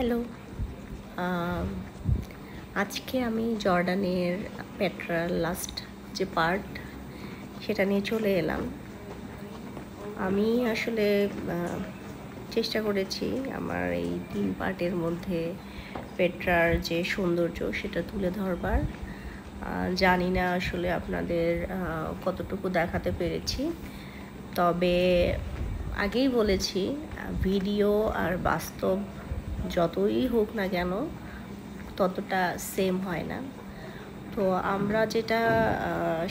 Hello. আম আজকে আমি জর্ডানের পেট্রার লাস্ট যে পার্ট সেটা নিয়ে চলে এলাম। আমি আসলে চেষ্টা করেছি আমার এই ৩ পার্টের মধ্যে পেট্রার যে সৌন্দর্য সেটা তুলে ধরবার। জানি না আসলে আপনাদের কতটুকু দেখাতে পেরেছি। তবে আগেই বলেছি ভিডিও আর বাস্তব যতই হোক না কেন ততটা সেম হয় না। তো আমরা যেটা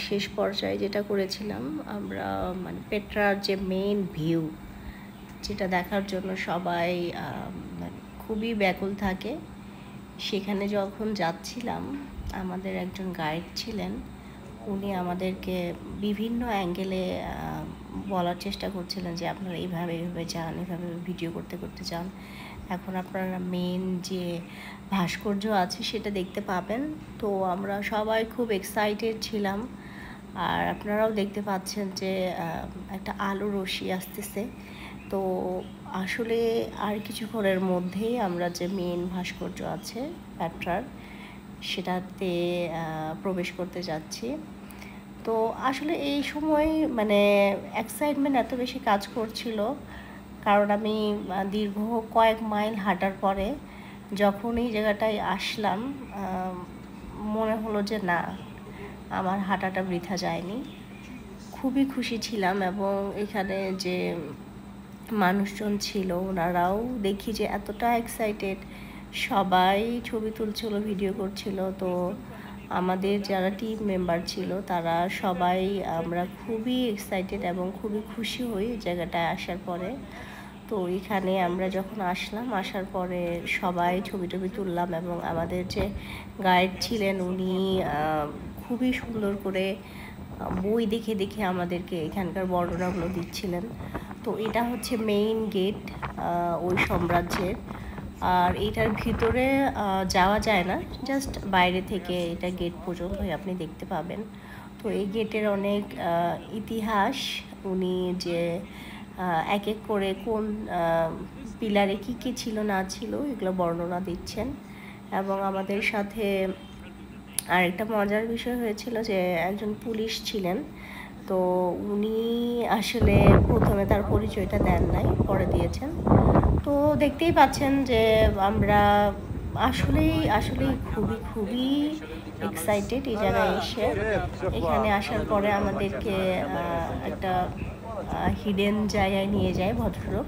শেষ পর্যায়ে যেটা করেছিলাম, আমরা মানে পেট্রার যে মেইন ভিউ যেটা দেখার জন্য সবাই মানে খুবই ব্যাকুল থাকে, সেখানে যখন যাচ্ছিলাম আমাদের একজন গাইড ছিলেন। উনি আমাদেরকে বিভিন্ন অ্যাঙ্গেলে বলার চেষ্টা করছিলেন যে আপনারা এইভাবে এইভাবে যান, এভাবে ভিডিও করতে করতে যান, এখন আপনারা মেন যে ভাস্কর্য আছে সেটা দেখতে পাবেন। তো আমরা সবাই খুব এক্সাইটেড ছিলাম। আর আপনারাও দেখতে পাচ্ছেন যে একটা আলো রশ্মি আসতেছে। তো আসলে আর কিছুক্ষণের মধ্যেই আমরা যে মেন ভাস্কর্য আছে পেট্রার সেটাতে প্রবেশ করতে যাচ্ছি। তো আসলে এই সময় মানে এক্সাইটমেন্ট এত বেশি কাজ করছিল, কারণ আমি দীর্ঘ কয়েক মাইল হাঁটার পরে যখন এই জায়গাটায় আসলাম মনে হলো যে না, আমার হাঁটাটা বৃথা যায়নি। খুবই খুশি ছিলাম এবং এখানে যে মানুষজন ছিল ওনারাও দেখি যে এতটা এক্সাইটেড, সবাই ছবি তুলছিল, ভিডিও করছিল। তো আমাদের যারা টিম মেম্বার ছিল তারা সবাই আমরা খুবই এক্সাইটেড এবং খুবই খুশি হই জায়গাটায় আসার পরে। তো এখানে আমরা যখন আসার পরে সবাই ছবি টবি তুললাম এবং আমাদের যে গাইড ছিলেন উনি খুবই সুন্দর করে বই দেখে দেখে আমাদেরকে এখানকার বর্ণনাগুলো দিচ্ছিলেন। তো এটা হচ্ছে মেইন গেট ওই সাম্রাজ্যের। আর এটার ভিতরে যাওয়া যায় না, জাস্ট বাইরে থেকে এটা গেট পর্যন্তই আপনি দেখতে পাবেন। তো এই গেটের অনেক ইতিহাস, উনি যে এক এক করে কোন পিলারে কী কী ছিল না ছিল এগুলো বর্ণনা দিচ্ছেন। এবং আমাদের সাথে আরেকটা মজার বিষয় হয়েছিল যে একজন পুলিশ ছিলেন। তো উনি আসলে প্রথমে তার পরিচয়টা দেন নাই, পরে দিয়েছেন। তো দেখতেই পাচ্ছেন যে আমরা আসলেই খুবই খুবই এক্সাইটেড এই জায়গায় এসে। এখানে আসার পরে আমাদেরকে একটা হিডেন জায়গায় নিয়ে যায় ভদ্রলোক।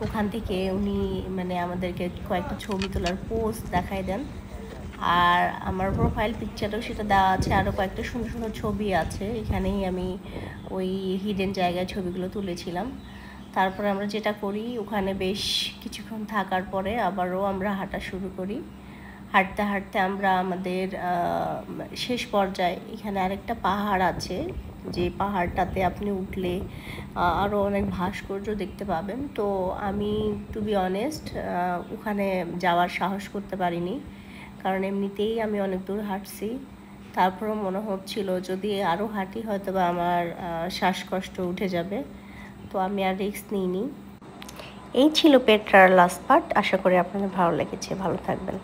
ওখান থেকে উনি মানে আমাদেরকে কয়েকটা ছবি তোলার পোস্ট দেখাই দেন। আর আমার প্রোফাইল পিকচারেও সেটা দেওয়া আছে, আরও কয়েকটা সুন্দর সুন্দর ছবি আছে। এখানেই আমি ওই হিডেন জায়গায় ছবিগুলো তুলেছিলাম। তারপরে আমরা যেটা করি, ওখানে বেশ কিছুক্ষণ থাকার পরে আবারও আমরা হাঁটা শুরু করি। হাঁটতে হাঁটতে আমরা আমাদের শেষ পর্যায়ে এখানে আরেকটা পাহাড় আছে, যে পাহাড়টাতে আপনি উঠলে আরও অনেক ভাস্কর্য দেখতে পাবেন। তো আমি টু বি অনেস্ট ওখানে যাওয়ার সাহস করতে পারিনি, কারণ এমনিতেই আমি অনেক দূর হাঁটছি। তারপরেও মনে হচ্ছিল যদি আরও হাঁটি হয়তো বা আমার শ্বাসকষ্ট উঠে যাবে। তো আমি আর রিস্ক নিইনি। এই ছিল পেট্রার লাস্ট পার্ট। আশা করি আপনাদের ভালো লেগেছে। ভালো থাকবেন।